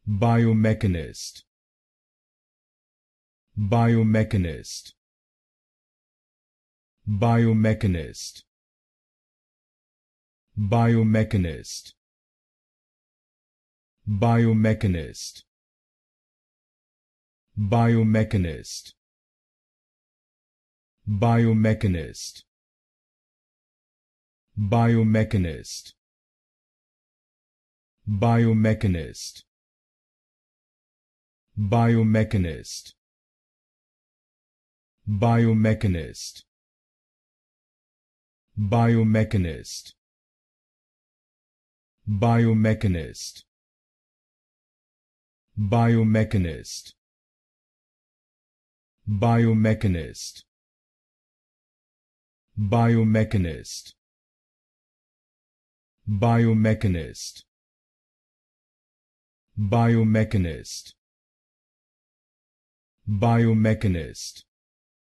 Biomechanist. Biomechanist. Biomechanist. Biomechanist. Biomechanist. Biomechanist. Biomechanist. Biomechanist. Biomechanist. Biomechanist. Biomechanist. Biomechanist. Biomechanist. Biomechanist. Biomechanist. Biomechanist. Biomechanist. Biomechanist. Biomechanist.